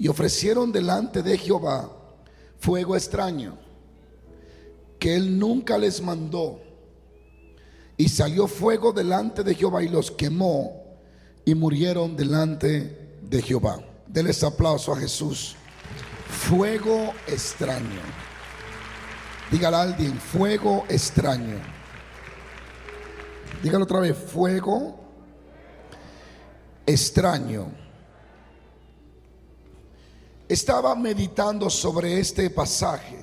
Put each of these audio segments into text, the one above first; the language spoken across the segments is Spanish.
Y ofrecieron delante de Jehová fuego extraño, que él nunca les mandó. Y salió fuego delante de Jehová y los quemó, y murieron delante de Jehová. Denles aplauso a Jesús. Fuego extraño. Dígale a alguien: fuego extraño. Dígalo otra vez: fuego extraño. Estaba meditando sobre este pasaje,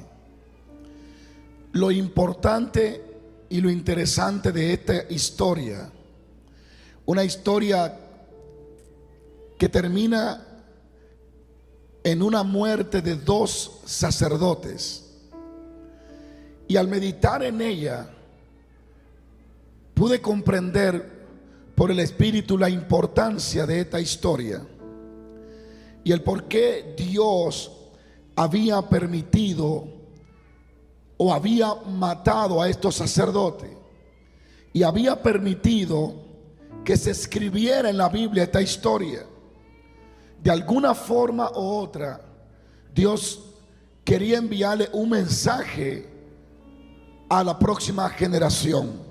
lo importante y lo interesante de esta historia. Una historia que termina en una muerte de dos sacerdotes. Y al meditar en ella, pude comprender por el Espíritu la importancia de esta historia y el por qué Dios había permitido o había matado a estos sacerdotes y había permitido que se escribiera en la Biblia esta historia. De alguna forma u otra, Dios quería enviarle un mensaje a la próxima generación.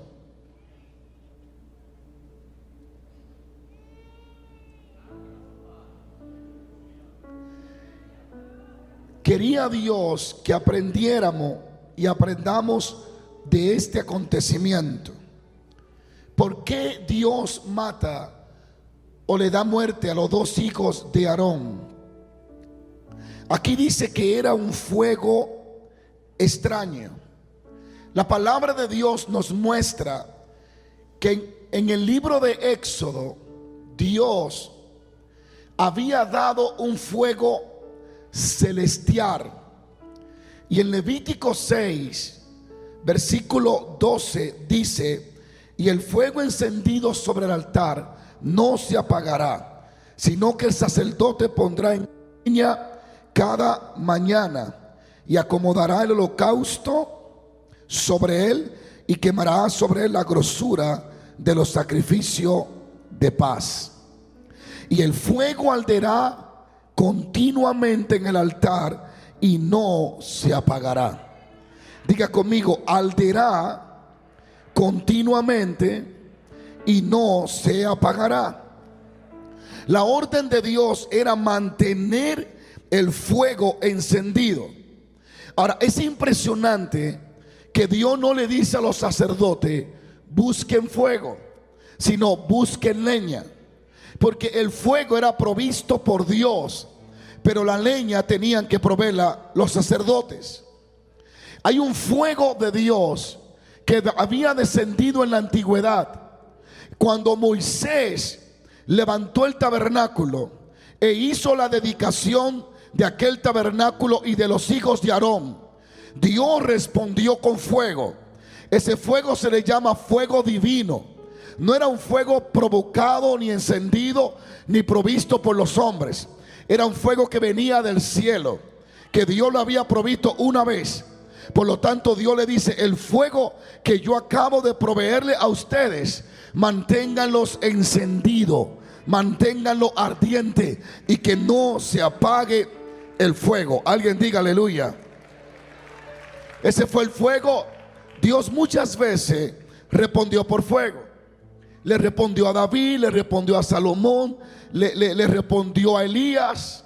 Quería Dios que aprendiéramos y aprendamos de este acontecimiento. ¿Por qué Dios mata o le da muerte a los dos hijos de Aarón? Aquí dice que era un fuego extraño. La palabra de Dios nos muestra que en el libro de Éxodo Dios había dado un fuego celestial. Y en Levítico 6 versículo 12 dice: y el fuego encendido sobre el altar no se apagará, sino que el sacerdote pondrá en leña cada mañana y acomodará el holocausto sobre él y quemará sobre él la grosura de los sacrificios de paz. Y el fuego arderá continuamente en el altar y no se apagará. Diga conmigo: arderá continuamente y no se apagará. La orden de Dios era mantener el fuego encendido. Ahora, es impresionante que Dios no le dice a los sacerdotes: busquen fuego, sino busquen leña. Porque el fuego era provisto por Dios, pero la leña tenían que proveerla los sacerdotes. Hay un fuego de Dios que había descendido en la antigüedad. Cuando Moisés levantó el tabernáculo e hizo la dedicación de aquel tabernáculo y de los hijos de Aarón, Dios respondió con fuego. Ese fuego se le llama fuego divino. No era un fuego provocado, ni encendido, ni provisto por los hombres. Era un fuego que venía del cielo, que Dios lo había provisto una vez. Por lo tanto, Dios le dice: el fuego que yo acabo de proveerle a ustedes, manténganlos encendido, manténganlo ardiente, y que no se apague el fuego. Alguien diga aleluya. Ese fue el fuego. Dios muchas veces respondió por fuego. Le respondió a David, le respondió a Salomón, le respondió a Elías.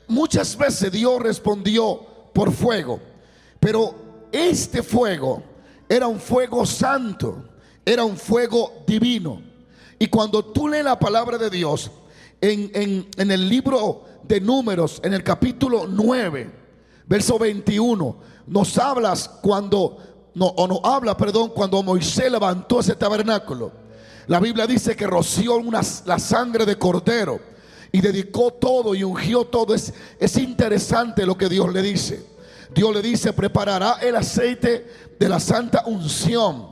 Muchas veces Dios respondió por fuego. Pero este fuego era un fuego santo, era un fuego divino. Y cuando tú lees la palabra de Dios en el libro de Números, en el capítulo 9, verso 21, nos hablas cuando cuando Moisés levantó ese tabernáculo. La Biblia dice que roció la sangre de cordero y dedicó todo y ungió todo. Es interesante lo que Dios le dice. Dios le dice: preparará el aceite de la santa unción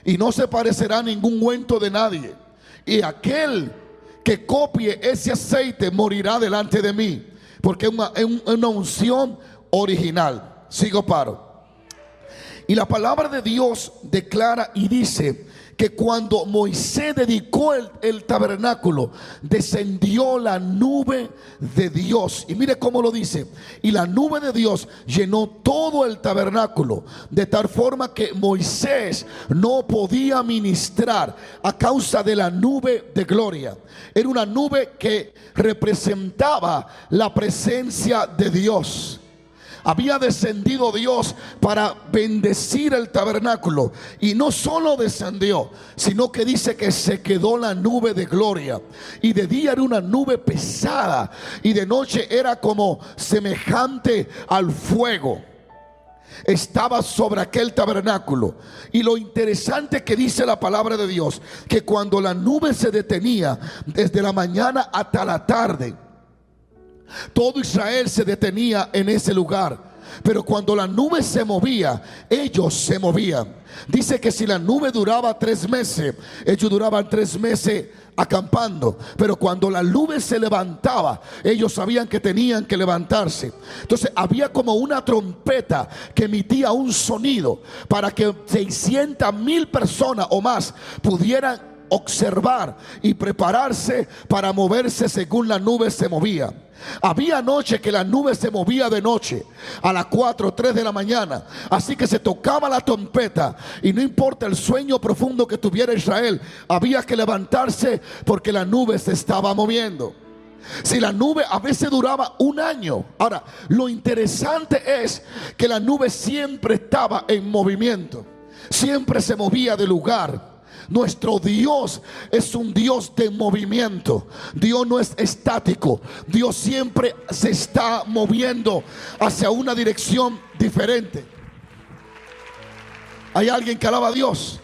y no se parecerá a ningún ungüento de nadie, y aquel que copie ese aceite morirá delante de mí, porque es una unción original. Sigo paro. Y la palabra de Dios declara y dice que cuando Moisés dedicó el tabernáculo, descendió la nube de Dios. Y mire cómo lo dice: y la nube de Dios llenó todo el tabernáculo, de tal forma que Moisés no podía ministrar a causa de la nube de gloria. Era una nube que representaba la presencia de Dios. Había descendido Dios para bendecir el tabernáculo. Y no solo descendió, sino que dice que se quedó la nube de gloria. Y de día era una nube pesada, y de noche era como semejante al fuego. Estaba sobre aquel tabernáculo. Y lo interesante que dice la palabra de Dios, que cuando la nube se detenía desde la mañana hasta la tarde, todo Israel se detenía en ese lugar. Pero cuando la nube se movía, ellos se movían. Dice que si la nube duraba 3 meses, ellos duraban 3 meses acampando. Pero cuando la nube se levantaba, ellos sabían que tenían que levantarse. Entonces había como una trompeta que emitía un sonido para que 600,000 personas o más pudieran observar y prepararse para moverse según la nube se movía. Había noche que la nube se movía de noche, a las 4, 3 de la mañana. Así que se tocaba la trompeta, y no importa el sueño profundo que tuviera Israel, había que levantarse porque la nube se estaba moviendo. Si la nube a veces duraba 1 año. Ahora, lo interesante es que la nube siempre estaba en movimiento, siempre se movía de lugar. Nuestro Dios es un Dios de movimiento. Dios no es estático. Dios siempre se está moviendo hacia una dirección diferente. ¿Hay alguien que alaba a Dios?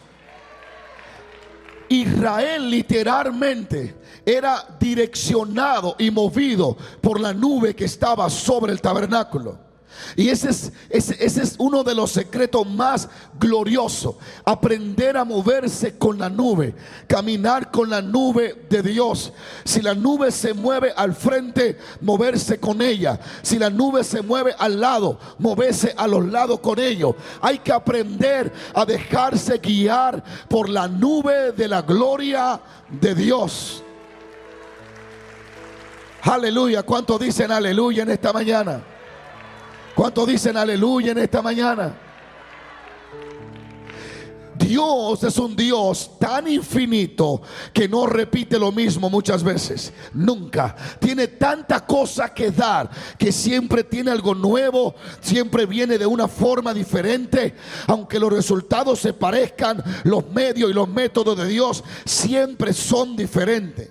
Israel literalmente era direccionado y movido por la nube que estaba sobre el tabernáculo. Y ese es uno de los secretos más gloriosos: aprender a moverse con la nube, caminar con la nube de Dios. Si la nube se mueve al frente, moverse con ella. Si la nube se mueve al lado, moverse a los lados con ello. Hay que aprender a dejarse guiar por la nube de la gloria de Dios. Aleluya. ¿Cuántos dicen aleluya en esta mañana? ¿Cuántos dicen aleluya en esta mañana? Dios es un Dios tan infinito que no repite lo mismo muchas veces. Nunca. Tiene tanta cosa que dar, que siempre tiene algo nuevo, siempre viene de una forma diferente. Aunque los resultados se parezcan, los medios y los métodos de Dios siempre son diferentes.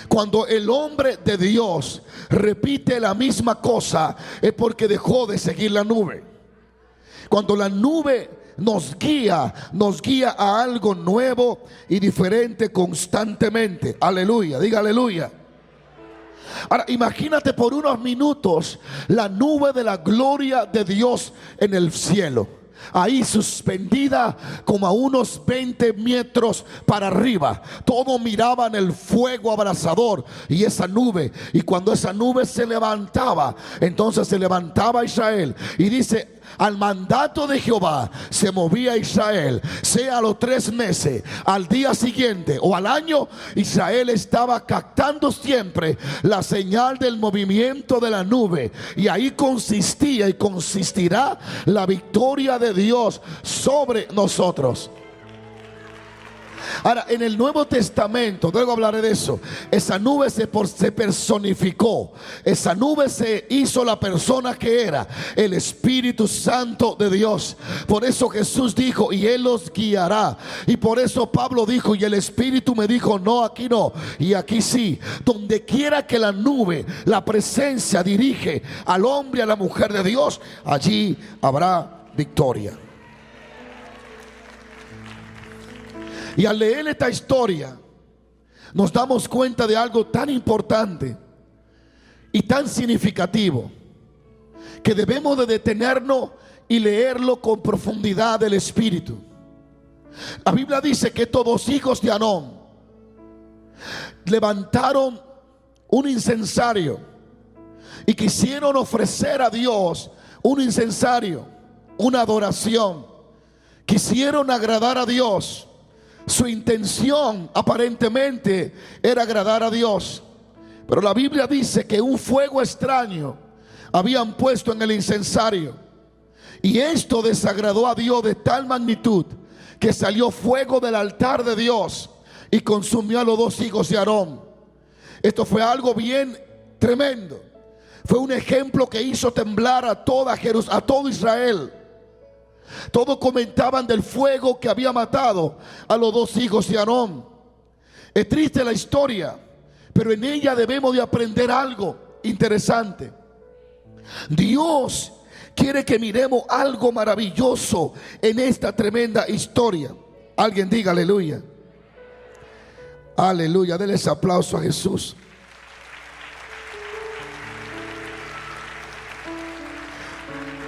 Cuando el hombre de Dios repite la misma cosa, es porque dejó de seguir la nube. Cuando la nube nos guía a algo nuevo y diferente constantemente. Aleluya, diga aleluya. Ahora imagínate por unos minutos la nube de la gloria de Dios en el cielo, ahí suspendida como a unos 20 metros para arriba. Todos miraban el fuego abrasador y esa nube. Y cuando esa nube se levantaba, entonces se levantaba Israel. Y dice: al mandato de Jehová se movía Israel, sea a los 3 meses, al día siguiente o al año. Israel estaba captando siempre la señal del movimiento de la nube, y ahí consistía y consistirá la victoria de Dios sobre nosotros. Ahora, en el Nuevo Testamento, luego hablaré de eso, esa nube se personificó. Esa nube se hizo la persona que era, el Espíritu Santo de Dios. Por eso Jesús dijo: y Él los guiará. Y por eso Pablo dijo: y el Espíritu me dijo: no, aquí no, y aquí sí. Donde quiera que la nube, la presencia, dirige al hombre y a la mujer de Dios, allí habrá victoria. Y al leer esta historia nos damos cuenta de algo tan importante y tan significativo, que debemos de detenernos y leerlo con profundidad del Espíritu. La Biblia dice que estos 2 hijos de Anón levantaron un incensario y quisieron ofrecer a Dios un incensario, una adoración. Quisieron agradar a Dios. Su intención aparentemente era agradar a Dios. Pero la Biblia dice que un fuego extraño habían puesto en el incensario. Y esto desagradó a Dios de tal magnitud que salió fuego del altar de Dios y consumió a los dos hijos de Aarón. Esto fue algo bien tremendo. Fue un ejemplo que hizo temblar a todo Israel. Todos comentaban del fuego que había matado a los dos hijos de Aarón. Es triste la historia, pero en ella debemos de aprender algo interesante. Dios quiere que miremos algo maravilloso en esta tremenda historia. Alguien diga aleluya. Aleluya, denle ese aplauso a Jesús.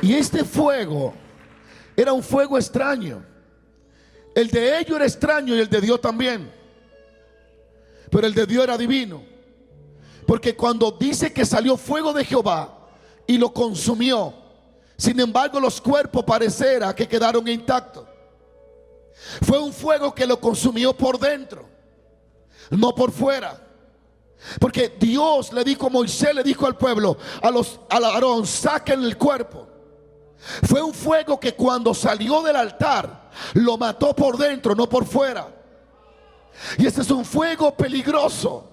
Y este fuego era un fuego extraño. El de ellos era extraño y el de Dios también. Pero el de Dios era divino. Porque cuando dice que salió fuego de Jehová y lo consumió, sin embargo los cuerpos pareciera que quedaron intactos. Fue un fuego que lo consumió por dentro, no por fuera. Porque Dios le dijo, Moisés le dijo al pueblo, a Aarón, saquen el cuerpo. Fue un fuego que cuando salió del altar lo mató por dentro, no por fuera. Y este es un fuego peligroso.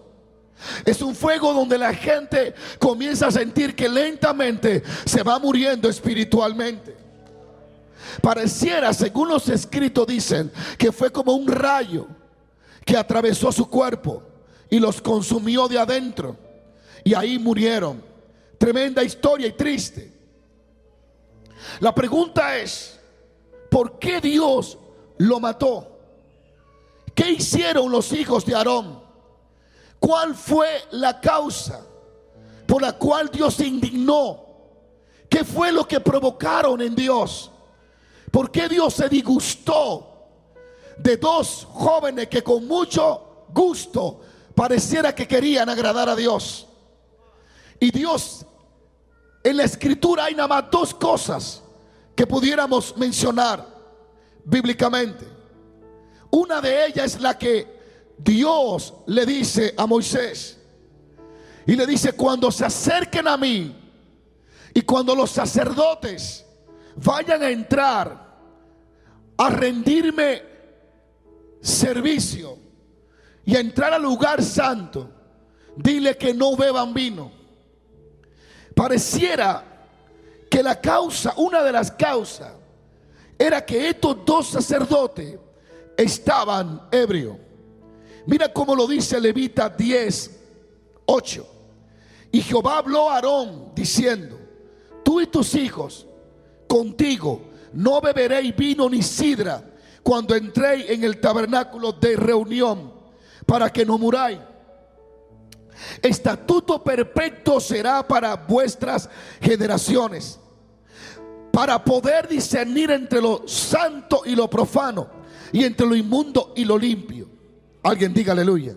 Es un fuego donde la gente comienza a sentir que lentamente se va muriendo espiritualmente. Pareciera, según los escritos dicen, que fue como un rayo que atravesó su cuerpo y los consumió de adentro, y ahí murieron. Tremenda historia y triste. La pregunta es, ¿por qué Dios lo mató? ¿Qué hicieron los hijos de Aarón? ¿Cuál fue la causa por la cual Dios se indignó? ¿Qué fue lo que provocaron en Dios? ¿Por qué Dios se disgustó de dos jóvenes que con mucho gusto pareciera que querían agradar a Dios? Y Dios, en la escritura hay nada más dos cosas que pudiéramos mencionar bíblicamente. Una de ellas es la que Dios le dice a Moisés, y le dice: cuando se acerquen a mí y cuando los sacerdotes vayan a entrar a rendirme servicio y a entrar al lugar santo, dile que no beban vino. Pareciera que la causa, una de las causas, era que estos dos sacerdotes estaban ebrios. Mira cómo lo dice Levita 10:8. Y Jehová habló a Aarón diciendo: tú y tus hijos contigo no beberéis vino ni sidra cuando entréis en el tabernáculo de reunión, para que no muráis. Estatuto perpetuo será para vuestras generaciones, para poder discernir entre lo santo y lo profano, y entre lo inmundo y lo limpio. Alguien diga aleluya.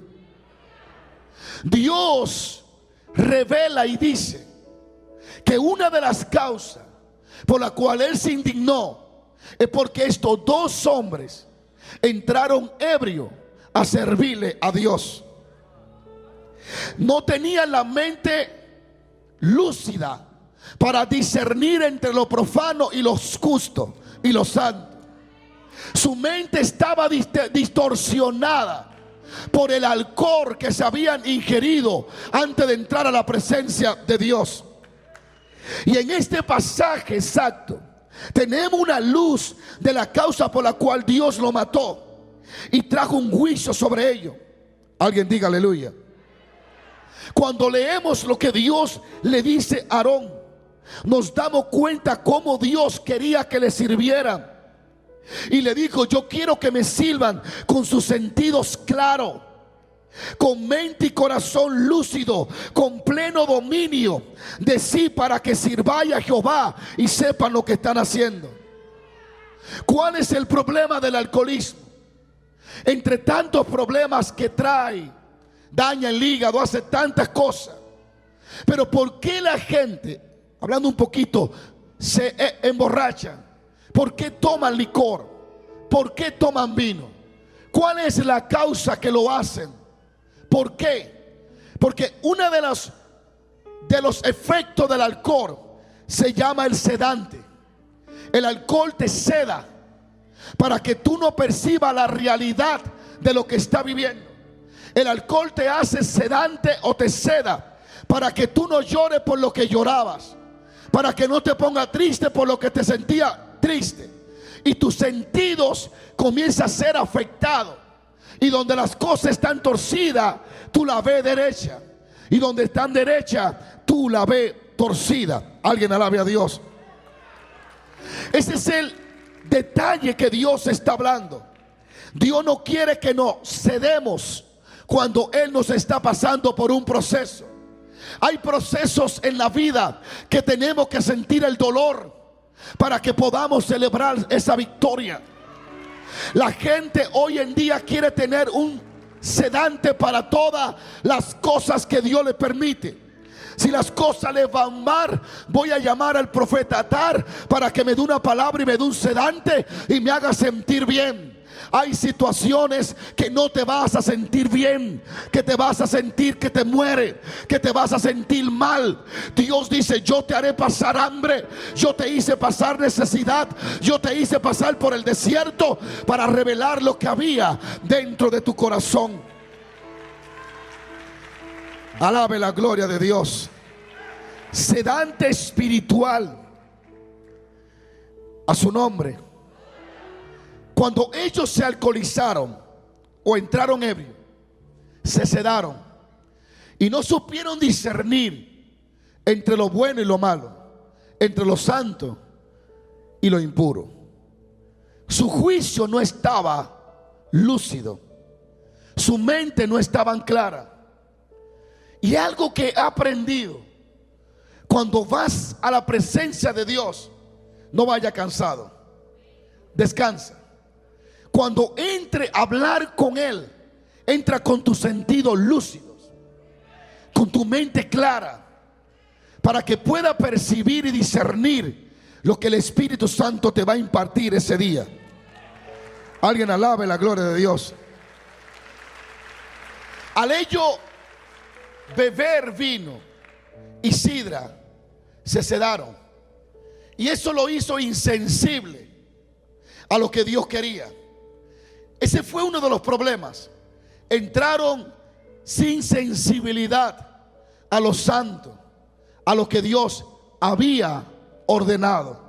Dios revela y dice que una de las causas por la cual Él se indignó es porque estos dos hombres entraron ebrios a servirle a Dios. No tenían la mente lúcida para discernir entre lo profano y lo justo y lo santo. Su mente estaba distorsionada por el alcohol que se habían ingerido antes de entrar a la presencia de Dios. Y en este pasaje exacto tenemos una luz de la causa por la cual Dios lo mató y trajo un juicio sobre ello. Alguien diga aleluya. Cuando leemos lo que Dios le dice a Aarón, nos damos cuenta cómo Dios quería que le sirvieran. Y le dijo: yo quiero que me sirvan con sus sentidos claros, con mente y corazón lúcido, con pleno dominio de sí, para que sirváis a Jehová y sepan lo que están haciendo. ¿Cuál es el problema del alcoholismo? Entre tantos problemas que trae, daña el hígado, hace tantas cosas. Pero ¿por qué la gente, hablando un poquito, se emborracha? ¿Por qué toman licor? ¿Por qué toman vino? ¿Cuál es la causa que lo hacen? ¿Por qué? Porque uno de los efectos del alcohol se llama el sedante. El alcohol te seda para que tú no percibas la realidad de lo que está viviendo. El alcohol te hace sedante o te seda para que tú no llores por lo que llorabas, para que no te pongas triste por lo que te sentía triste, y tus sentidos comienzan a ser afectados, y donde las cosas están torcidas tú la ves derecha, y donde están derecha tú la ves torcida. Alguien alabe a Dios. Ese es el detalle que Dios está hablando. Dios no quiere que nos cedemos cuando Él nos está pasando por un proceso. Hay procesos en la vida que tenemos que sentir el dolor para que podamos celebrar esa victoria. La gente hoy en día quiere tener un sedante para todas las cosas que Dios le permite. Si las cosas le van mal, voy a llamar al profeta Atar para que me dé una palabra y me dé un sedante y me haga sentir bien. Hay situaciones que no te vas a sentir bien, que te vas a sentir que te muere, que te vas a sentir mal. Dios dice: yo te haré pasar hambre, yo te hice pasar necesidad, yo te hice pasar por el desierto para revelar lo que había dentro de tu corazón. Alabe la gloria de Dios. Sedante espiritual, a su nombre. Cuando ellos se alcoholizaron o entraron ebrios, se sedaron y no supieron discernir entre lo bueno y lo malo, entre lo santo y lo impuro. Su juicio no estaba lúcido, su mente no estaba clara. Y algo que he aprendido: cuando vas a la presencia de Dios, no vaya cansado, descansa. Cuando entre a hablar con Él, entra con tus sentidos lúcidos, con tu mente clara, para que pueda percibir y discernir lo que el Espíritu Santo te va a impartir ese día. Alguien alabe la gloria de Dios. Al ello beber vino y sidra, se sedaron, y eso lo hizo insensible a lo que Dios quería. Ese fue uno de los problemas. Entraron sin sensibilidad a lo santo, a lo que Dios había ordenado.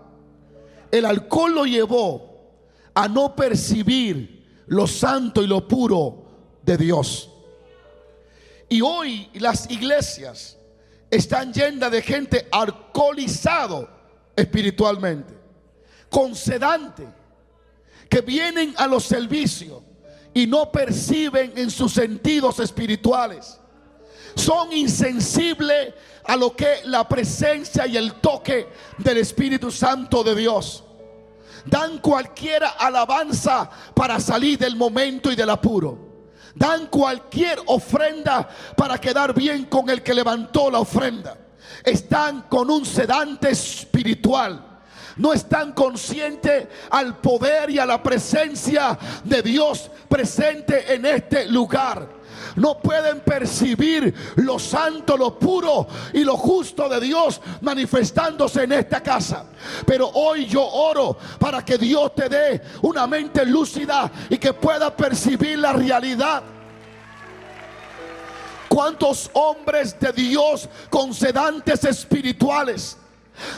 El alcohol lo llevó a no percibir lo santo y lo puro de Dios. Y hoy las iglesias están llenas de gente alcoholizado espiritualmente, con sedante, que vienen a los servicios y no perciben en sus sentidos espirituales. Son insensibles a lo que la presencia y el toque del Espíritu Santo de Dios. Dan cualquier alabanza para salir del momento y del apuro. Dan cualquier ofrenda para quedar bien con el que levantó la ofrenda. Están con un sedante espiritual. No están conscientes al poder y a la presencia de Dios presente en este lugar. No pueden percibir lo santo, lo puro y lo justo de Dios manifestándose en esta casa. Pero hoy yo oro para que Dios te dé una mente lúcida y que pueda percibir la realidad. ¿Cuántos hombres de Dios con sedantes espirituales,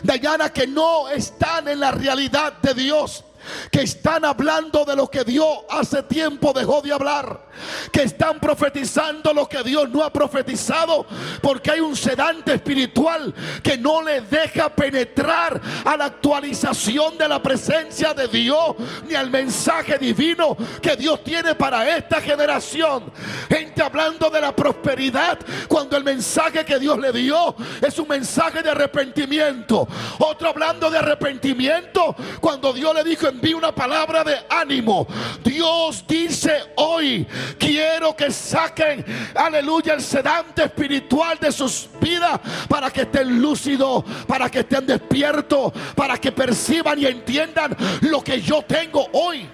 Dayana, que no están en la realidad de Dios, que están hablando de lo que Dios hace tiempo dejó de hablar, que están profetizando lo que Dios no ha profetizado, porque hay un sedante espiritual que no le deja penetrar a la actualización de la presencia de Dios ni al mensaje divino que Dios tiene para esta generación? Gente hablando de la prosperidad cuando el mensaje que Dios le dio es un mensaje de arrepentimiento. Otro hablando de arrepentimiento cuando Dios le dijo: envíe una palabra de ánimo. Dios dice hoy: quiero que saquen, aleluya, el sedante espiritual de sus vidas para que estén lúcidos, para que estén despiertos, para que perciban y entiendan lo que yo tengo hoy.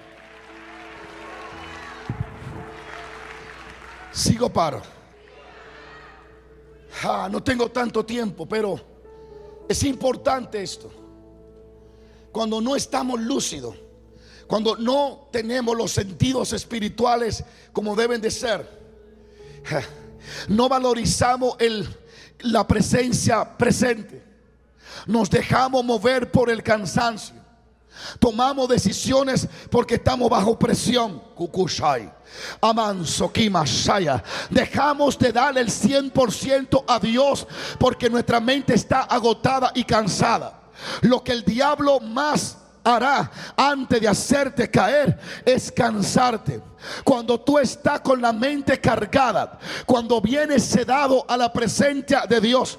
Sigo paro. No tengo tanto tiempo, pero es importante esto. Cuando no estamos lúcidos, cuando no tenemos los sentidos espirituales como deben de ser, no valorizamos la presencia presente. Nos dejamos mover por el cansancio. Tomamos decisiones porque estamos bajo presión. Kukushai, Amansoki Mashaya. Dejamos de darle el 100% a Dios porque nuestra mente está agotada y cansada. Lo que el diablo más hará antes de hacerte caer es cansarte. Cuando tú estás con la mente cargada, cuando vienes sedado a la presencia de Dios.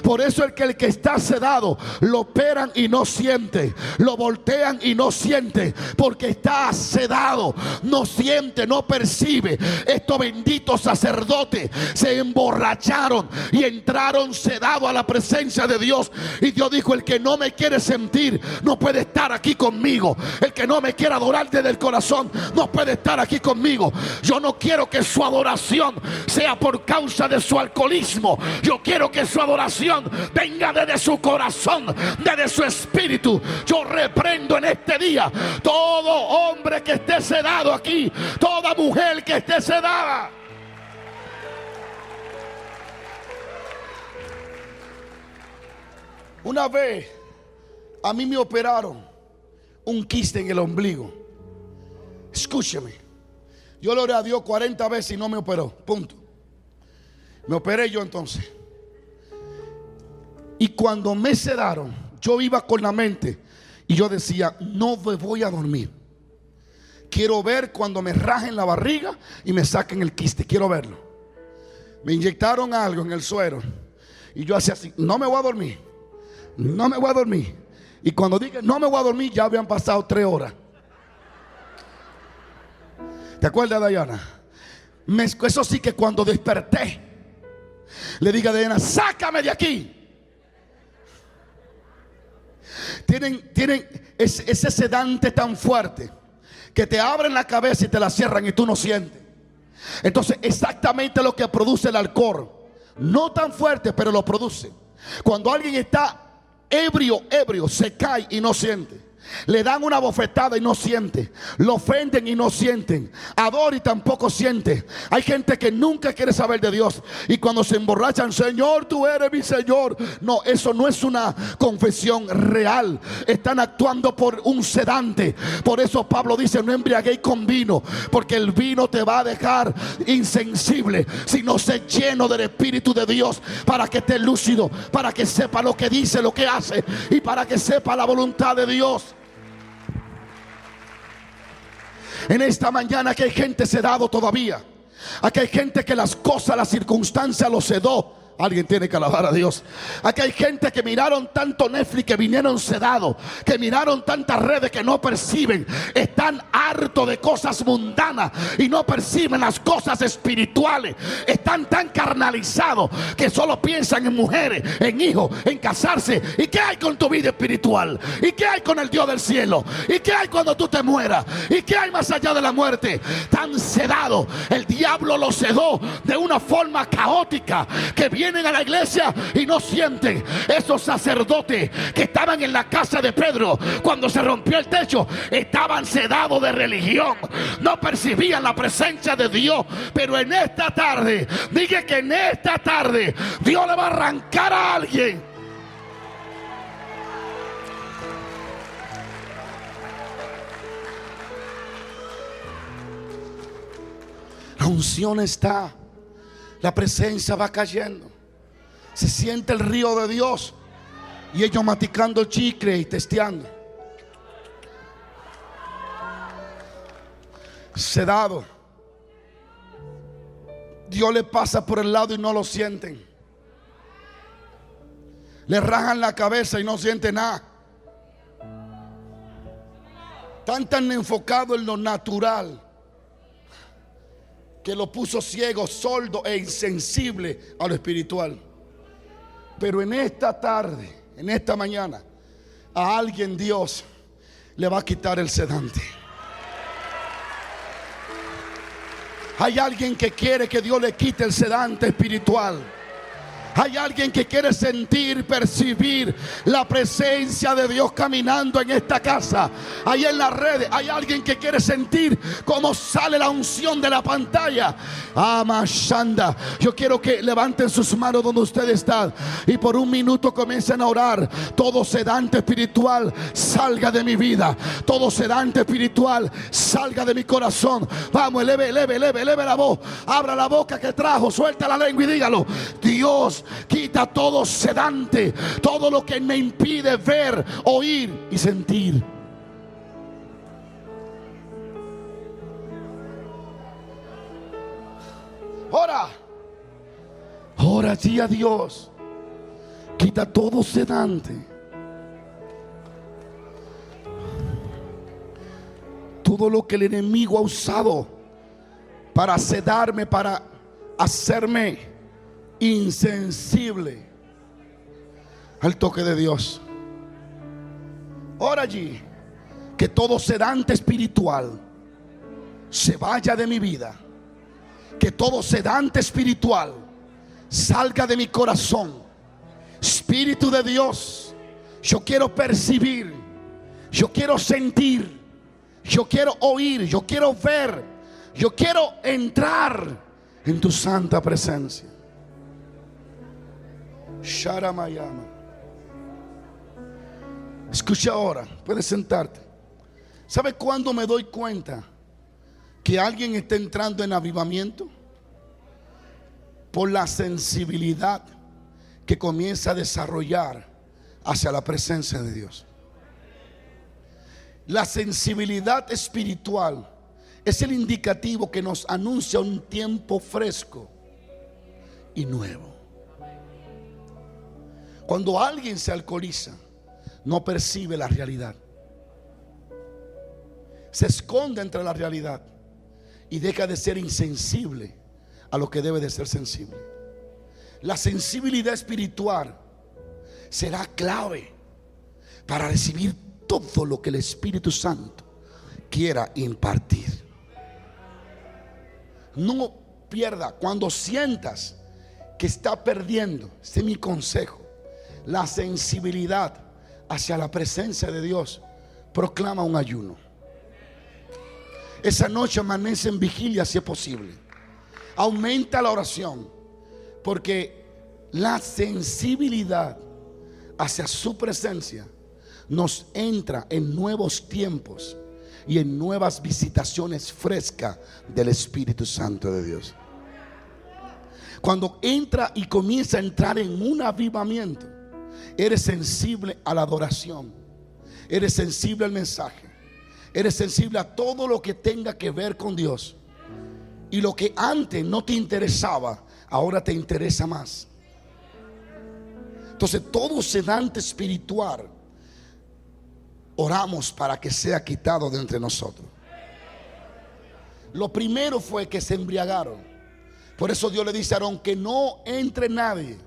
Por eso el que está sedado lo operan y no siente, lo voltean y no siente, porque está sedado, no siente, no percibe. Estos benditos sacerdotes se emborracharon y entraron sedados a la presencia de Dios. Y Dios dijo: el que no me quiere sentir no puede estar aquí conmigo. El que no me quiere adorar desde el corazón no puede estar aquí conmigo. Yo no quiero que su adoración sea por causa de su alcoholismo. Yo quiero que su adoración venga desde su corazón, desde su espíritu. Yo reprendo en este día todo hombre que esté sedado aquí, toda mujer que esté sedada. Una vez a mí me operaron un quiste en el ombligo. Escúcheme, yo le oré a Dios 40 veces y no me operó, punto. Me operé yo entonces. Y cuando me sedaron, yo iba con la mente y yo decía: no me voy a dormir. Quiero ver cuando me rajen la barriga y me saquen el quiste, quiero verlo. Me inyectaron algo en el suero y yo hacía así: no me voy a dormir, no me voy a dormir. Y cuando dije no me voy a dormir, ya habían pasado 3 horas. ¿Te acuerdas, Dayana? Eso sí, que cuando desperté le dije a Dayana: sácame de aquí. Tienen ese sedante tan fuerte que te abren la cabeza y te la cierran y tú no sientes. Entonces, exactamente lo que produce el alcohol. No tan fuerte, pero lo produce. Cuando alguien está ebrio, se cae y no siente. Le dan una bofetada y no siente. Lo ofenden y no sienten. Adora y tampoco siente. Hay gente que nunca quiere saber de Dios, y cuando se emborrachan: Señor, tú eres mi Señor. No, eso no es una confesión real. Están actuando por un sedante. Por eso Pablo dice: no embriaguéis con vino, porque el vino te va a dejar insensible. Sino sé lleno del Espíritu de Dios, para que estés lúcido, para que sepa lo que dice, lo que hace, y para que sepa la voluntad de Dios. En esta mañana que hay gente sedado todavía. Aquí hay gente que las cosas, las circunstancias los sedó. Alguien tiene que alabar a Dios. Aquí hay gente que miraron tanto Netflix que vinieron sedados, que miraron tantas redes que no perciben. Están hartos de cosas mundanas y no perciben las cosas espirituales. Están tan carnalizados que solo piensan en mujeres, en hijos, en casarse. ¿Y qué hay con tu vida espiritual? ¿Y qué hay con el Dios del cielo? ¿Y qué hay cuando tú te mueras? ¿Y qué hay más allá de la muerte? Tan sedado. El diablo los sedó de una forma caótica, que vienen a la iglesia y no sienten. Esos sacerdotes que estaban en la casa de Pedro cuando se rompió el techo, estaban sedados de religión, no percibían la presencia de Dios. Pero en esta tarde, dije que en esta tarde Dios le va a arrancar a alguien. La unción está, la presencia va cayendo. Se siente el río de Dios y ellos masticando chicle y testeando. Sedado. Dios le pasa por el lado y no lo sienten. Le rajan la cabeza y no sienten nada. Están tan enfocados en lo natural que lo puso ciego, sordo e insensible a lo espiritual. Pero en esta tarde, en esta mañana, a alguien Dios le va a quitar el sedante. Hay alguien que quiere que Dios le quite el sedante espiritual. Hay alguien que quiere sentir, percibir la presencia de Dios caminando en esta casa. Ahí en las redes hay alguien que quiere sentir cómo sale la unción de la pantalla. Amashanda. Yo quiero que levanten sus manos donde usted está y por un minuto comiencen a orar. Todo sedante espiritual salga de mi vida. Todo sedante espiritual salga de mi corazón. Vamos, eleve la voz. Abra la boca que trajo, suelta la lengua y dígalo. Dios, quita todo sedante, todo lo que me impide ver, oír y sentir. Ora allí a Dios. Quita todo sedante, todo lo que el enemigo ha usado para sedarme, para hacerme insensible al toque de Dios. Ora allí que todo sedante espiritual se vaya de mi vida, que todo sedante espiritual salga de mi corazón. Espíritu de Dios, yo quiero percibir, yo quiero sentir, yo quiero oír, yo quiero ver, yo quiero entrar en tu santa presencia. Sharamayama. Escucha ahora, puedes sentarte. ¿Sabe cuándo me doy cuenta que alguien está entrando en avivamiento? Por la sensibilidad que comienza a desarrollar hacia la presencia de Dios. La sensibilidad espiritual es el indicativo que nos anuncia un tiempo fresco y nuevo. Cuando alguien se alcoholiza, no percibe la realidad. Se esconde entre la realidad y deja de ser insensible a lo que debe de ser sensible. La sensibilidad espiritual será clave para recibir todo lo que el Espíritu Santo quiera impartir. No pierda, cuando sientas que está perdiendo, este es mi consejo, la sensibilidad hacia la presencia de Dios, proclama un ayuno. Esa noche amanece en vigilia si es posible. Aumenta la oración, porque la sensibilidad hacia su presencia nos entra en nuevos tiempos y en nuevas visitaciones frescas del Espíritu Santo de Dios. Cuando entra y comienza a entrar en un avivamiento, eres sensible a la adoración, eres sensible al mensaje, eres sensible a todo lo que tenga que ver con Dios. Y lo que antes no te interesaba, ahora te interesa más. Entonces todo sedante espiritual, oramos para que sea quitado de entre nosotros. Lo primero fue que se embriagaron. Por eso Dios le dice a Aarón que no entre nadie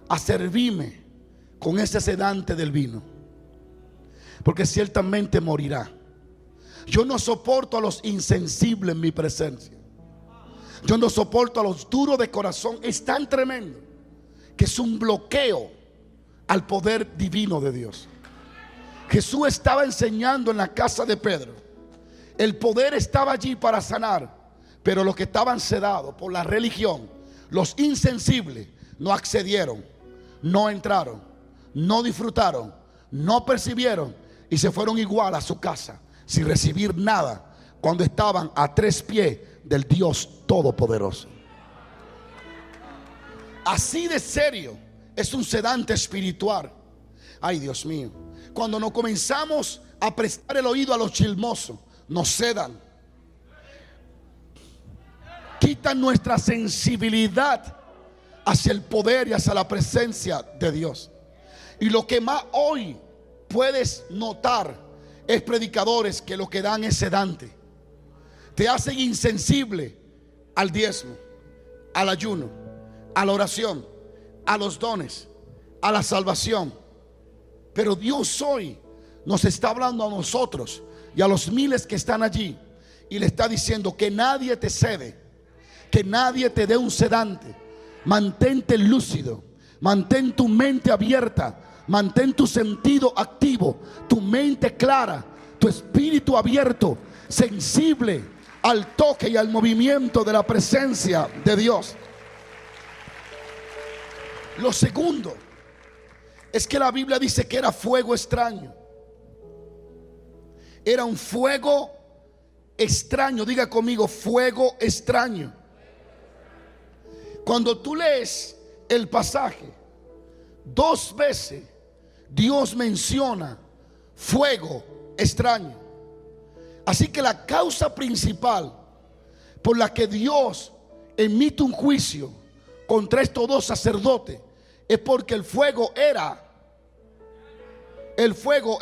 a servirme con ese sedante del vino, porque ciertamente morirá. Yo no soporto a los insensibles en mi presencia. Yo no soporto a los duros de corazón. Es tan tremendo que es un bloqueo al poder divino de Dios. Jesús estaba enseñando en la casa de Pedro. El poder estaba allí para sanar, pero los que estaban sedados por la religión, los insensibles, no accedieron, no entraron, no disfrutaron, no percibieron y se fueron igual a su casa sin recibir nada, cuando estaban a 3 pies del Dios Todopoderoso. Así de serio es un sedante espiritual. Ay, Dios mío, cuando nos comenzamos a prestar el oído a los chismosos, nos sedan, quitan nuestra sensibilidad hacia el poder y hacia la presencia de Dios. Y lo que más hoy puedes notar es predicadores que lo que dan es sedante. Te hacen insensible al diezmo, al ayuno, a la oración, a los dones, a la salvación. Pero Dios hoy nos está hablando a nosotros y a los miles que están allí, y le está diciendo que nadie te cede, que nadie te dé un sedante. Mantente lúcido, mantén tu mente abierta, mantén tu sentido activo, tu mente clara, tu espíritu abierto, sensible al toque y al movimiento de la presencia de Dios. Lo segundo es que la Biblia dice que era fuego extraño. Era un fuego extraño. Diga conmigo, fuego extraño. Cuando tú lees el pasaje, 2 veces Dios menciona fuego extraño. Así que la causa principal por la que Dios emite un juicio contra estos 2 sacerdotes es porque el fuego era un fuego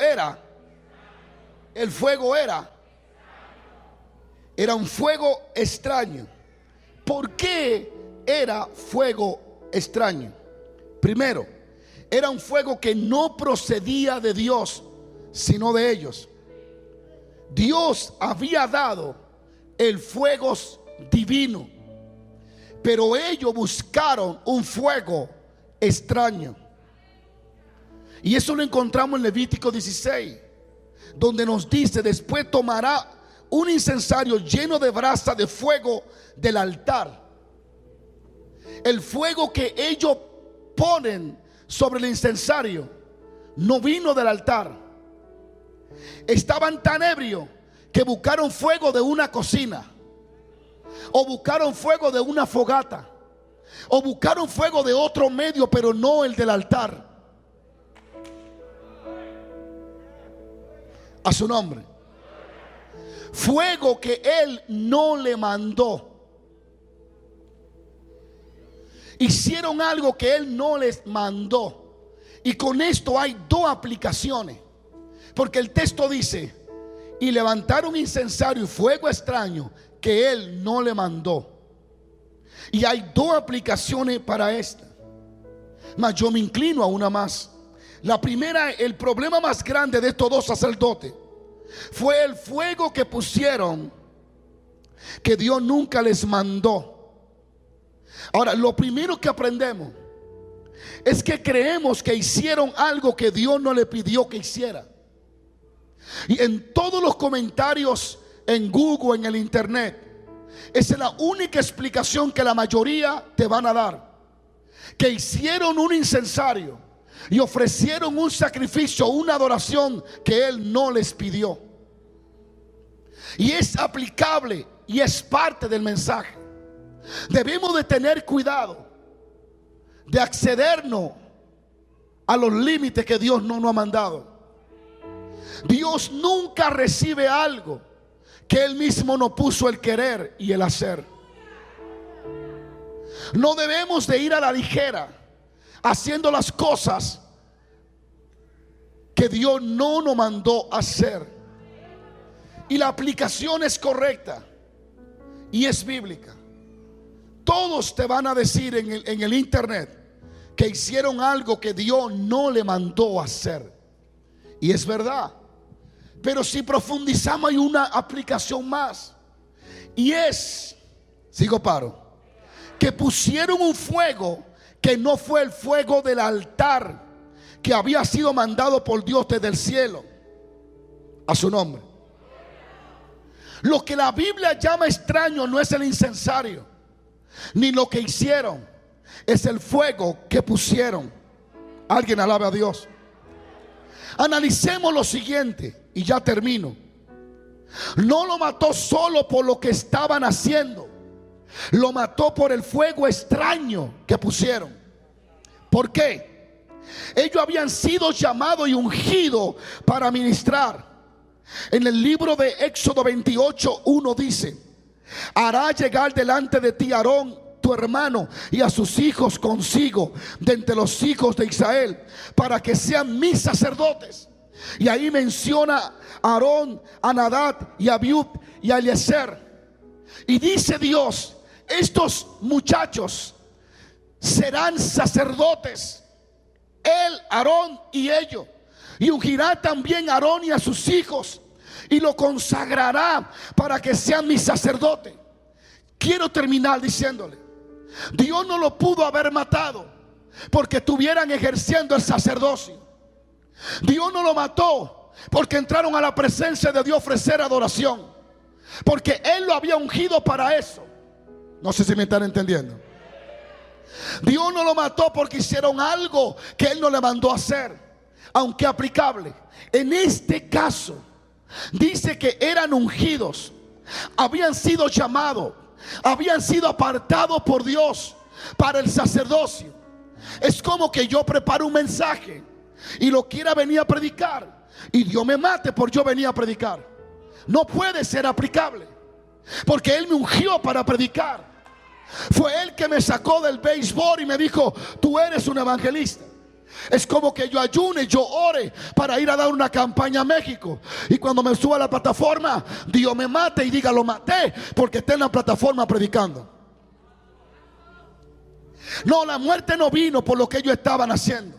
extraño. ¿Por qué era fuego extraño? Primero, era un fuego que no procedía de Dios, sino de ellos. Dios había dado el fuego divino, pero ellos buscaron un fuego extraño. Y eso lo encontramos en Levítico 16, donde nos dice: después tomará un incensario lleno de brasa de fuego del altar. El fuego que ellos ponen sobre el incensario no vino del altar. Estaban tan ebrios que buscaron fuego de una cocina, o buscaron fuego de una fogata, o buscaron fuego de otro medio, pero no el del altar. A su nombre. Fuego que Él no le mandó. Hicieron algo que Él no les mandó. Y con esto hay 2 aplicaciones. Porque el texto dice: y levantaron incensario y fuego extraño que Él no le mandó. Y hay 2 aplicaciones para esta. Mas yo me inclino a una más. La primera, el problema más grande de estos 2 sacerdotes fue el fuego que pusieron, que Dios nunca les mandó. Ahora, lo primero que aprendemos es que creemos que hicieron algo que Dios no le pidió que hiciera. Y en todos los comentarios en Google, en el internet, esa es la única explicación que la mayoría te van a dar: que hicieron un incensario y ofrecieron un sacrificio, una adoración que Él no les pidió. Y es aplicable y es parte del mensaje. Debemos de tener cuidado de accedernos a los límites que Dios no nos ha mandado. Dios nunca recibe algo que Él mismo no puso el querer y el hacer. No debemos de ir a la ligera haciendo las cosas que Dios no nos mandó hacer. Y la aplicación es correcta y es bíblica. Todos te van a decir en el internet que hicieron algo que Dios no le mandó hacer. Y es verdad. Pero si profundizamos, hay una aplicación más. Y es, que pusieron un fuego que no fue el fuego del altar, que había sido mandado por Dios desde el cielo. A su nombre. Lo que la Biblia llama extraño no es el incensario, ni lo que hicieron, es el fuego que pusieron. Alguien alabe a Dios. Analicemos lo siguiente y ya termino. No lo mató solo por lo que estaban haciendo, lo mató por el fuego extraño que pusieron. ¿Por qué? Ellos habían sido llamados y ungidos para ministrar. En el libro de Éxodo 28:1 dice: hará llegar delante de ti Aarón tu hermano y a sus hijos consigo de entre los hijos de Israel, para que sean mis sacerdotes. Y ahí menciona a Aarón, a Nadab y a Abiud y a Eliezer. Y dice Dios: estos muchachos serán sacerdotes, él, Aarón y ellos. Y ungirá también a Aarón y a sus hijos y lo consagrará para que sea mi sacerdote. Quiero terminar diciéndole, Dios no lo pudo haber matado porque estuvieran ejerciendo el sacerdocio. Dios no lo mató porque entraron a la presencia de Dios a ofrecer adoración, porque Él lo había ungido para eso. No sé si me están entendiendo. Dios no lo mató porque hicieron algo que Él no le mandó a hacer, aunque aplicable. En este caso dice que eran ungidos, habían sido llamados, habían sido apartados por Dios para el sacerdocio. Es como que yo preparo un mensaje y lo quiera venir a predicar y Dios me mate por yo venir a predicar. No puede ser aplicable, porque Él me ungió para predicar. Fue Él que me sacó del béisbol y me dijo: tú eres un evangelista. Es como que yo ayune, yo ore para ir a dar una campaña a México, y cuando me suba a la plataforma, Dios me mate y diga: lo maté porque está en la plataforma predicando. No, la muerte no vino por lo que ellos estaban haciendo.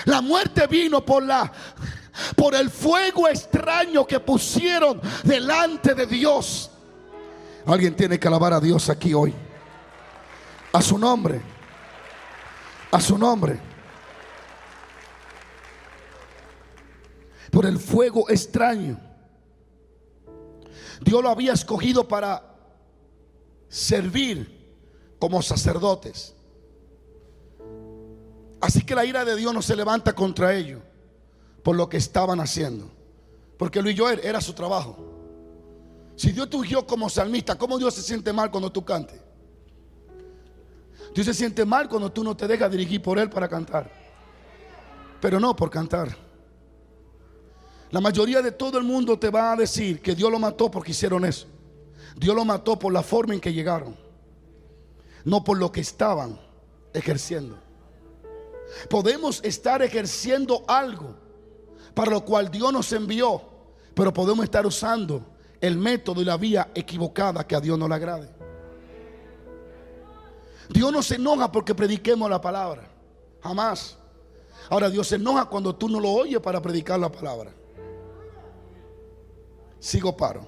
La muerte vino por el fuego extraño que pusieron delante de Dios. Alguien tiene que alabar a Dios aquí hoy. A su nombre. A su nombre. Por el fuego extraño. Dios lo había escogido para servir como sacerdotes. Así que la ira de Dios no se levanta contra ellos por lo que estaban haciendo, porque Luis Joel era su trabajo. Si Dios te ungió como salmista, ¿cómo Dios se siente mal cuando tú cantes? Dios se siente mal cuando tú no te dejas dirigir por Él para cantar, pero no por cantar. La mayoría de todo el mundo te va a decir que Dios lo mató porque hicieron eso. Dios lo mató por la forma en que llegaron, no por lo que estaban ejerciendo. Podemos estar ejerciendo algo para lo cual Dios nos envió, pero podemos estar usando el método y la vía equivocada que a Dios no le agrade. Dios no se enoja porque prediquemos la palabra, jamás. Ahora, Dios se enoja cuando tú no lo oyes para predicar la palabra. Sigo, paro.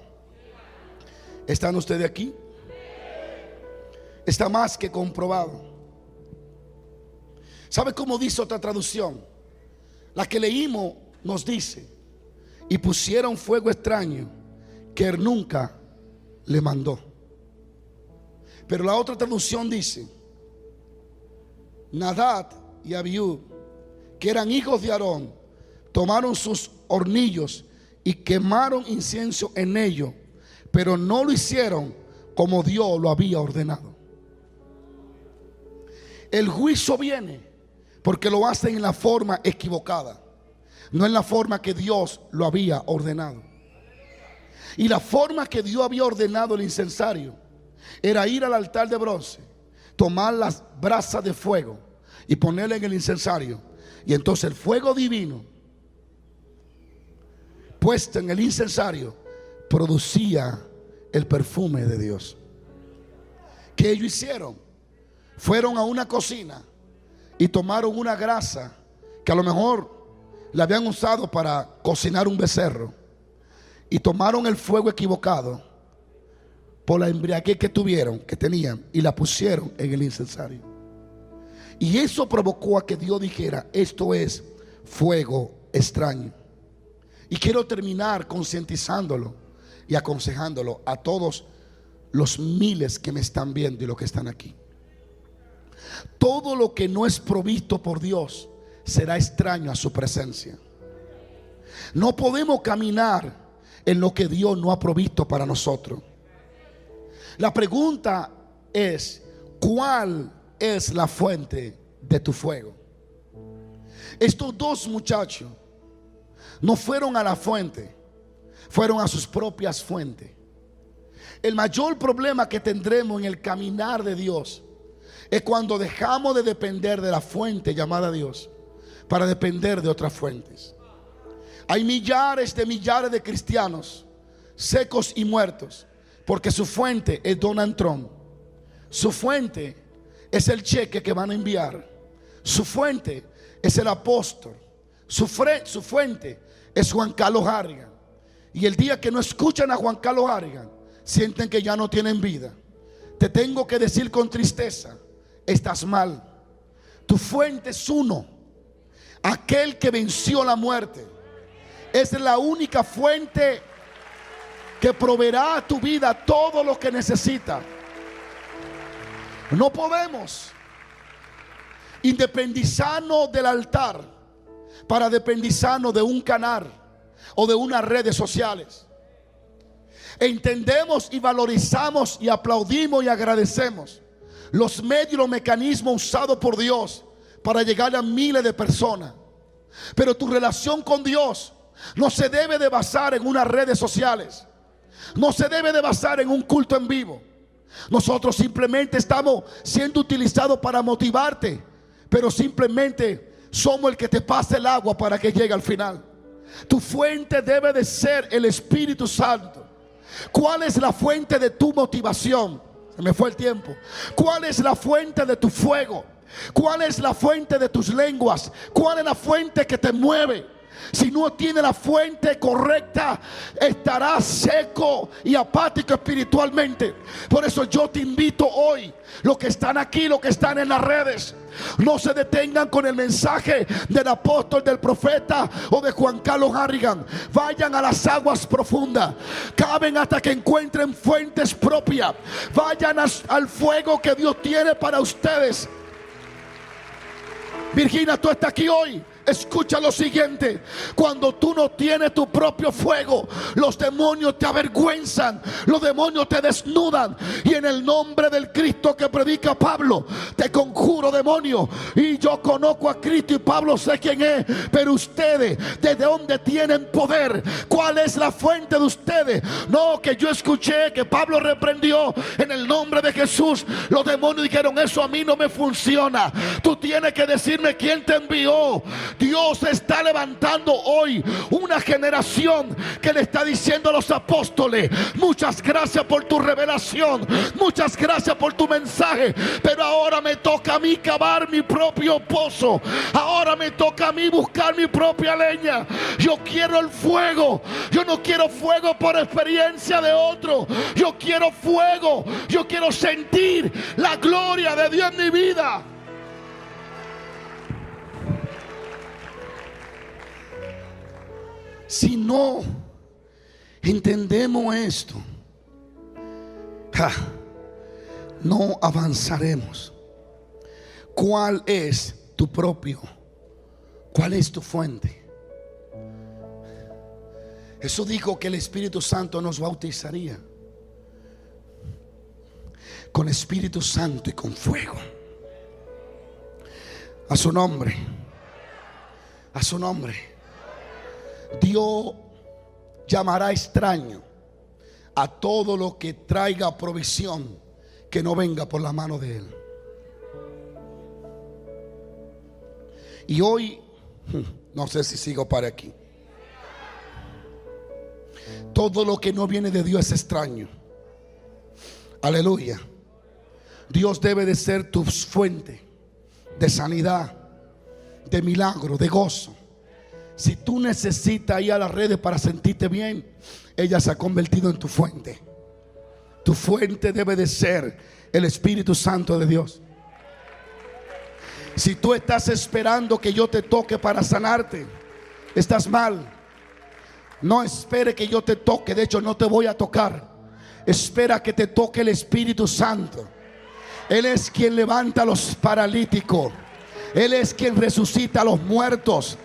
¿Están ustedes aquí? Está más que comprobado. ¿Sabe cómo dice otra traducción? La que leímos nos dice: y pusieron fuego extraño que Él nunca le mandó. Pero la otra traducción dice: Nadab y Abiú, que eran hijos de Aarón, tomaron sus hornillos y quemaron incienso en ellos, pero no lo hicieron como Dios lo había ordenado. El juicio viene porque lo hacen en la forma equivocada, no en la forma que Dios lo había ordenado. Y la forma que Dios había ordenado el incensario era ir al altar de bronce, tomar las brasas de fuego y ponerle en el incensario, y entonces el fuego divino puesto en el incensario producía el perfume de Dios. ¿Qué ellos hicieron? Fueron a una cocina y tomaron una grasa que a lo mejor la habían usado para cocinar un becerro, y tomaron el fuego equivocado por la embriaguez que tenían, y la pusieron en el incensario. Y eso provocó a que Dios dijera: esto es fuego extraño. Y quiero terminar concientizándolo y aconsejándolo a todos los miles que me están viendo y los que están aquí. Todo lo que no es provisto por Dios será extraño a su presencia. No podemos caminar en lo que Dios no ha provisto para nosotros. La pregunta es: ¿cuál es la fuente de tu fuego? Estos dos muchachos no fueron a la fuente, fueron a sus propias fuentes. El mayor problema que tendremos en el caminar de Dios es cuando dejamos de depender de la fuente llamada Dios para depender de otras fuentes. Hay millares de cristianos secos y muertos porque su fuente es Donald Trump. Su fuente es el cheque que van a enviar. Su fuente es el apóstol. Su fuente es Juan Carlos Harrigan. Y el día que no escuchan a Juan Carlos Harrigan, sienten que ya no tienen vida. Te tengo que decir con tristeza, estás mal. Tu fuente es uno, aquel que venció la muerte. Es la única fuente que proveerá a tu vida todo lo que necesita. No podemos independizarnos del altar para dependizarnos de un canal o de unas redes sociales. Entendemos y valorizamos y aplaudimos y agradecemos los medios y los mecanismos usados por Dios para llegar a miles de personas. Pero tu relación con Dios no se debe de basar en unas redes sociales. No se debe de basar en un culto en vivo. Nosotros simplemente estamos siendo utilizados para motivarte, pero simplemente somos el que te pasa el agua para que llegue al final. Tu fuente debe de ser el Espíritu Santo. ¿Cuál es la fuente de tu motivación? Se me fue el tiempo. ¿Cuál es la fuente de tu fuego? ¿Cuál es la fuente de tus lenguas? ¿Cuál es la fuente que te mueve? Si no tiene la fuente correcta, estarás seco y apático espiritualmente. Por eso yo te invito hoy, los que están aquí, los que están en las redes, no se detengan con el mensaje del apóstol, del profeta o de Juan Carlos Harrigan. Vayan a las aguas profundas, caben hasta que encuentren fuentes propias. Vayan al fuego que Dios tiene para ustedes. Virginia, tú estás aquí hoy. Escucha lo siguiente: cuando tú no tienes tu propio fuego, los demonios te avergüenzan, los demonios te desnudan. Y en el nombre del Cristo que predica Pablo, te conjuro, demonio. Y yo conozco a Cristo y Pablo sé quién es. Pero ustedes, ¿desde dónde tienen poder? ¿Cuál es la fuente de ustedes? No, que yo escuché que Pablo reprendió en el nombre de Jesús. Los demonios dijeron: eso a mí no me funciona. Tú tienes que decirme quién te envió. Dios está levantando hoy una generación que le está diciendo a los apóstoles: muchas gracias por tu revelación, muchas gracias por tu mensaje, pero ahora me toca a mí cavar mi propio pozo. Ahora me toca a mí buscar mi propia leña. Yo quiero el fuego. Yo no quiero fuego por experiencia de otro. Yo quiero fuego. Yo quiero sentir la gloria de Dios en mi vida. Si no entendemos esto, no avanzaremos. ¿Cuál es tu propio? ¿Cuál es tu fuente? Jesús dijo que el Espíritu Santo nos bautizaría con Espíritu Santo y con fuego. A su nombre. A su nombre. Dios llamará extraño a todo lo que traiga provisión que no venga por la mano de Él. Y hoy, no sé si sigo para aquí. Todo lo que no viene de Dios es extraño. Aleluya. Dios debe de ser tu fuente de sanidad, de milagro, de gozo. Si tú necesitas ir a las redes para sentirte bien, ella se ha convertido en tu fuente. Tu fuente debe de ser el Espíritu Santo de Dios. Si tú estás esperando que yo te toque para sanarte, estás mal. No espere que yo te toque. De hecho, no te voy a tocar. Espera que te toque el Espíritu Santo. Él es quien levanta a los paralíticos. Él es quien resucita a los muertos.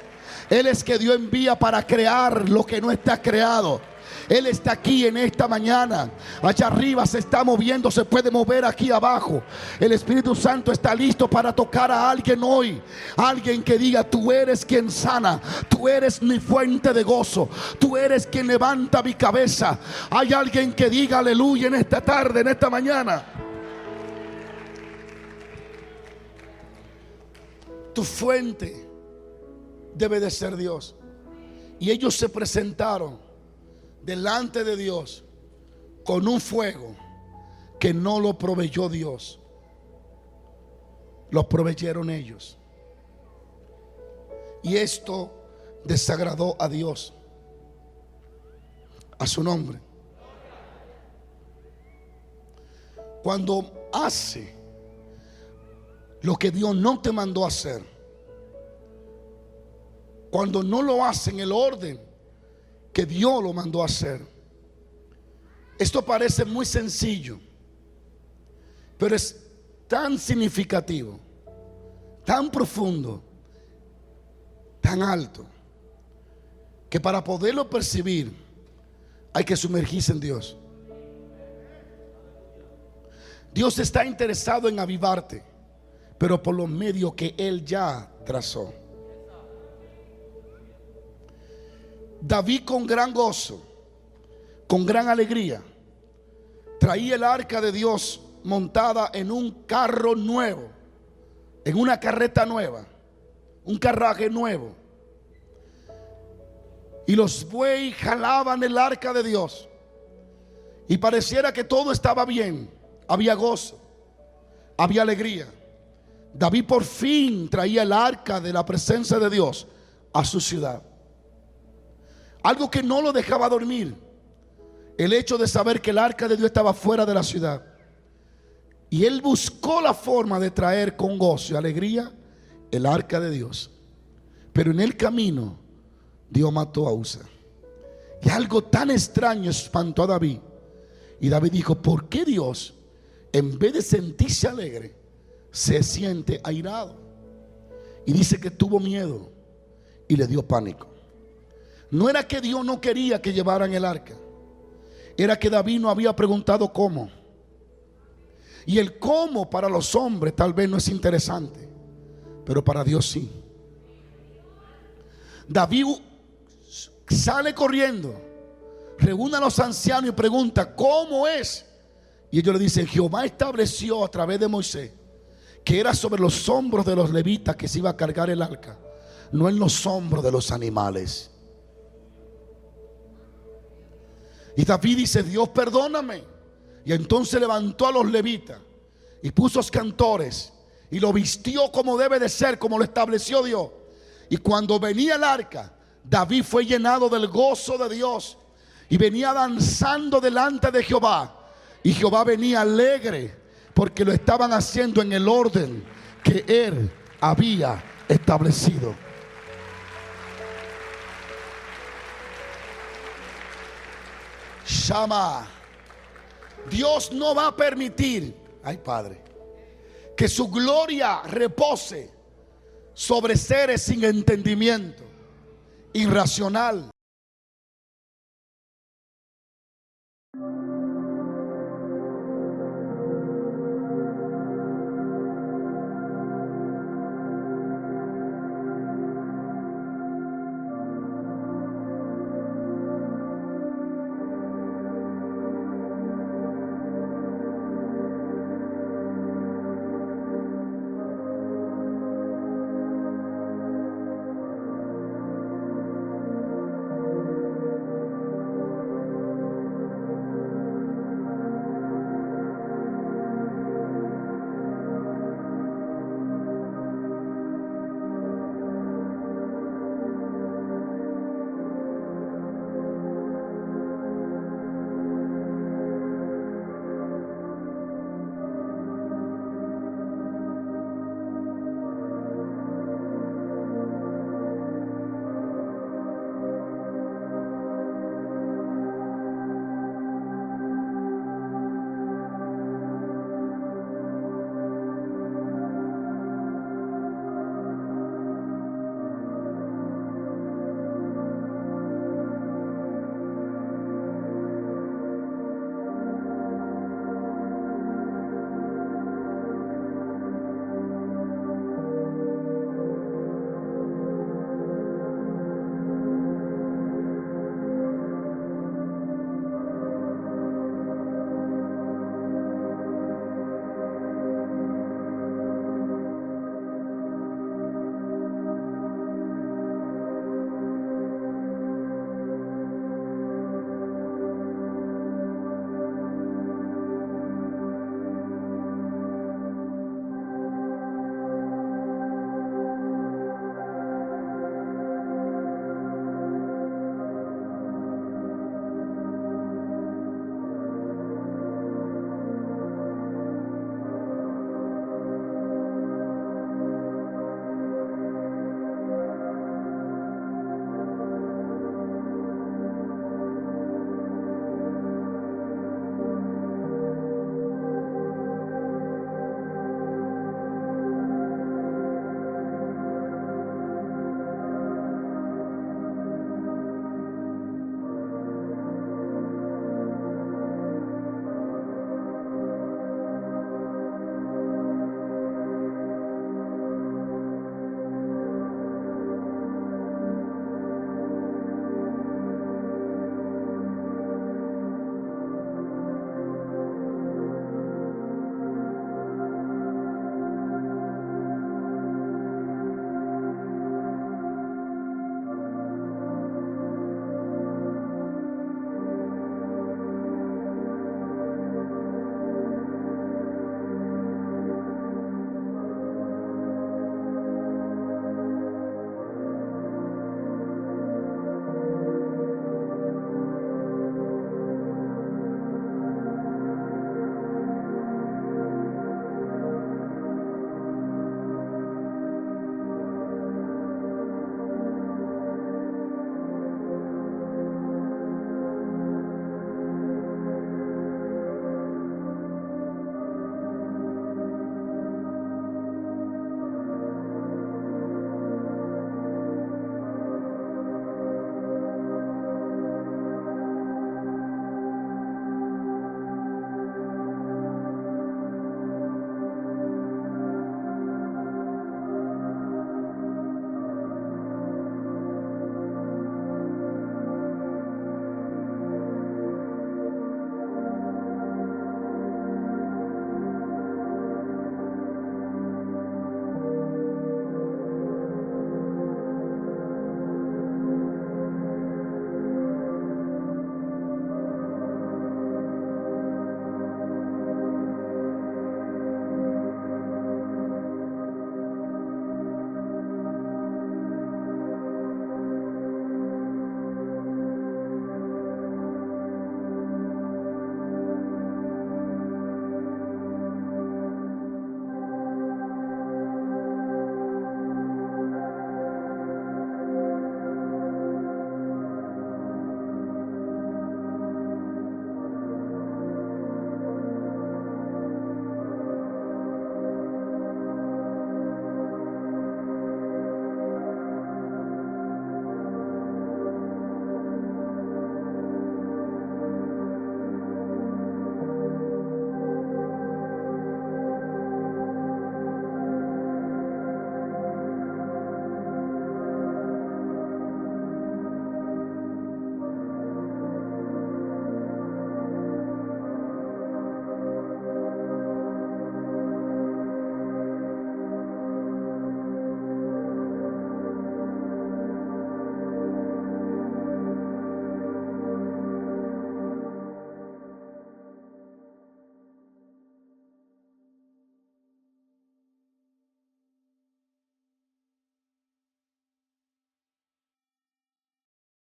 Él es que Dios envía para crear lo que no está creado. Él está aquí en esta mañana. Allá arriba se está moviendo, se puede mover aquí abajo. El Espíritu Santo está listo para tocar a alguien hoy. Alguien que diga: tú eres quien sana, tú eres mi fuente de gozo, tú eres quien levanta mi cabeza. Hay alguien que diga aleluya en esta tarde, en esta mañana. Tu fuente debe de ser Dios. Y ellos se presentaron delante de Dios con un fuego que no lo proveyó Dios, lo proveyeron ellos. Y esto desagradó a Dios. a su nombre. Cuando hace lo que Dios no te mandó a hacer, cuando no lo hace en el orden que Dios lo mandó a hacer, esto parece muy sencillo, pero es tan significativo, tan profundo, tan alto, que para poderlo percibir hay que sumergirse en Dios. Dios está interesado en avivarte, pero por los medios que Él ya trazó. David, con gran gozo, con gran alegría, traía el arca de Dios montada en un carro nuevo, en una carreta nueva, un carruaje nuevo. Y los bueyes jalaban el arca de Dios, y pareciera que todo estaba bien. Había gozo, había alegría. David por fin traía el arca de la presencia de Dios a su ciudad. Algo que no lo dejaba dormir, el hecho de saber que el arca de Dios estaba fuera de la ciudad. Y él buscó la forma de traer con gozo y alegría el arca de Dios. Pero en el camino Dios mató a Usa. Y algo tan extraño espantó a David. Y David dijo: ¿por qué Dios, en vez de sentirse alegre, se siente airado? Y dice que tuvo miedo y le dio pánico. No era que Dios no quería que llevaran el arca, era que David no había preguntado cómo. Y el cómo para los hombres tal vez no es interesante, pero para Dios sí. David sale corriendo, reúne a los ancianos y pregunta: ¿cómo es? Y ellos le dicen: Jehová estableció a través de Moisés que era sobre los hombros de los levitas que se iba a cargar el arca, no en los hombros de los animales. Y David dice: Dios, perdóname. Y entonces levantó a los levitas y puso los cantores y lo vistió como debe de ser, como lo estableció Dios. Y cuando venía el arca, David fue llenado del gozo de Dios y venía danzando delante de Jehová. Y Jehová venía alegre porque lo estaban haciendo en el orden que él había establecido. Shama. Dios no va a permitir, ay Padre, que su gloria repose sobre seres sin entendimiento, irracional.